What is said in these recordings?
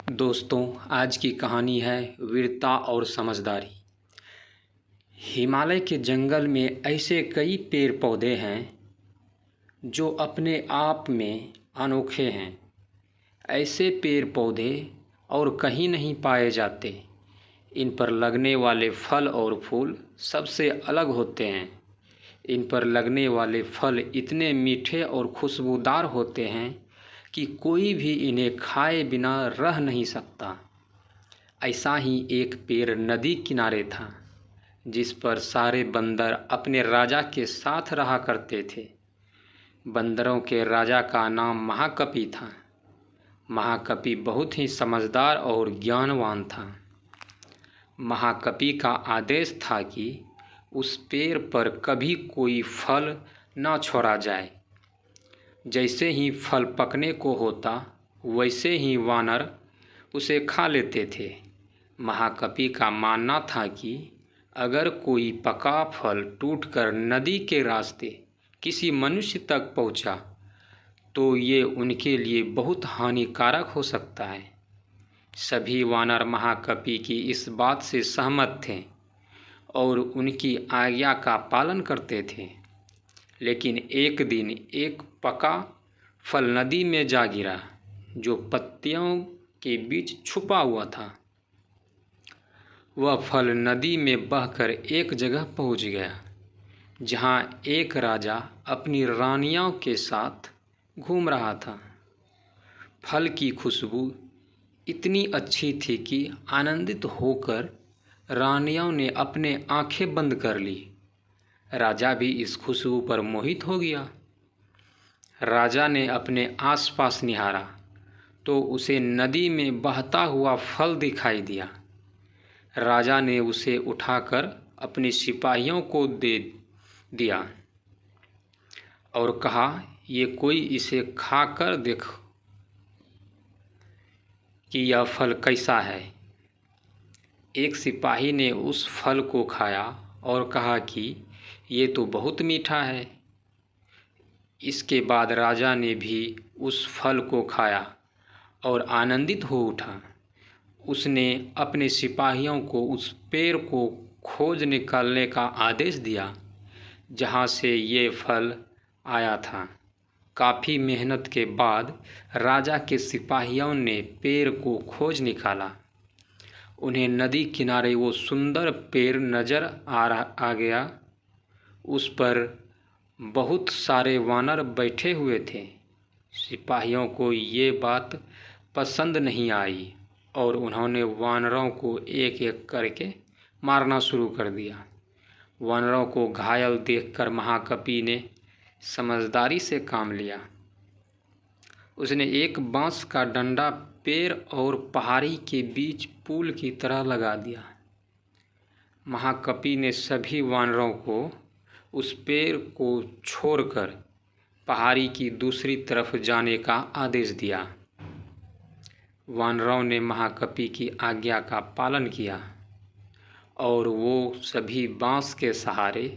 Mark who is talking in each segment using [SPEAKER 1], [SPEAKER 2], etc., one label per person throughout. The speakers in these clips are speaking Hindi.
[SPEAKER 1] दोस्तों, आज की कहानी है वीरता और समझदारी। हिमालय के जंगल में ऐसे कई पेड़ पौधे हैं जो अपने आप में अनोखे हैं। ऐसे पेड़ पौधे और कहीं नहीं पाए जाते। इन पर लगने वाले फल और फूल सबसे अलग होते हैं। इन पर लगने वाले फल इतने मीठे और खुशबूदार होते हैं कि कोई भी इन्हें खाए बिना रह नहीं सकता। ऐसा ही एक पेड़ नदी किनारे था, जिस पर सारे बंदर अपने राजा के साथ रहा करते थे। बंदरों के राजा का नाम महाकपि था। महाकपि बहुत ही समझदार और ज्ञानवान था। महाकपि का आदेश था कि उस पेड़ पर कभी कोई फल न छोड़ा जाए। जैसे ही फल पकने को होता, वैसे ही वानर उसे खा लेते थे। महाकपि का मानना था कि अगर कोई पका फल टूटकर नदी के रास्ते किसी मनुष्य तक पहुंचा, तो ये उनके लिए बहुत हानिकारक हो सकता है। सभी वानर महाकपि की इस बात से सहमत थे और उनकी आज्ञा का पालन करते थे। लेकिन एक दिन एक पका फल नदी में जा गिरा, जो पत्तियों के बीच छुपा हुआ था। वह फल नदी में बहकर एक जगह पहुंच गया, जहां एक राजा अपनी रानियों के साथ घूम रहा था। फल की खुशबू इतनी अच्छी थी कि आनंदित होकर रानियों ने अपने आंखें बंद कर ली। राजा भी इस खुशबू पर मोहित हो गया। राजा ने अपने आसपास निहारा तो उसे नदी में बहता हुआ फल दिखाई दिया। राजा ने उसे उठाकर अपने सिपाहियों को दे दिया और कहा, ये कोई इसे खाकर देखो कि यह फल कैसा है। एक सिपाही ने उस फल को खाया और कहा कि ये तो बहुत मीठा है। इसके बाद राजा ने भी उस फल को खाया और आनंदित हो उठा। उसने अपने सिपाहियों को उस पेड़ को खोज निकालने का आदेश दिया, जहाँ से ये फल आया था। काफ़ी मेहनत के बाद राजा के सिपाहियों ने पेड़ को खोज निकाला। उन्हें नदी किनारे वो सुंदर पेड़ नज़र आ गया। उस पर बहुत सारे वानर बैठे हुए थे। सिपाहियों को ये बात पसंद नहीं आई और उन्होंने वानरों को एक एक करके मारना शुरू कर दिया। वानरों को घायल देखकर महाकपि ने समझदारी से काम लिया। उसने एक बांस का डंडा पेड़ और पहाड़ी के बीच पुल की तरह लगा दिया। महाकपि ने सभी वानरों को उस पेड़ को छोड़कर पहाड़ी की दूसरी तरफ जाने का आदेश दिया। वानरों ने महाकपि की आज्ञा का पालन किया और वो सभी बांस के सहारे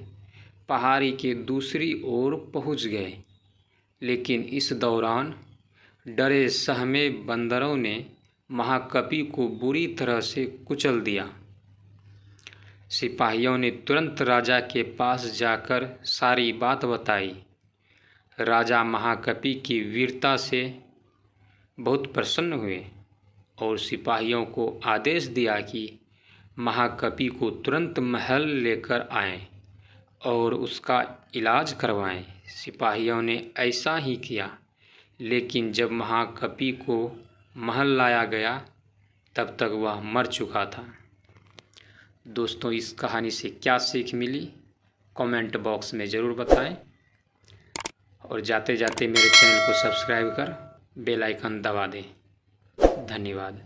[SPEAKER 1] पहाड़ी के दूसरी ओर पहुंच गए। लेकिन इस दौरान डरे सहमे बंदरों ने महाकपि को बुरी तरह से कुचल दिया। सिपाहियों ने तुरंत राजा के पास जाकर सारी बात बताई। राजा महाकपि की वीरता से बहुत प्रसन्न हुए और सिपाहियों को आदेश दिया कि महाकपि को तुरंत महल लेकर आएं और उसका इलाज करवाएं। सिपाहियों ने ऐसा ही किया, लेकिन जब महाकपि को महल लाया गया, तब तक वह मर चुका था। दोस्तों, इस कहानी से क्या सीख मिली, कमेंट बॉक्स में ज़रूर बताएं और जाते जाते मेरे चैनल को सब्सक्राइब कर बेल आइकन दबा दें। धन्यवाद।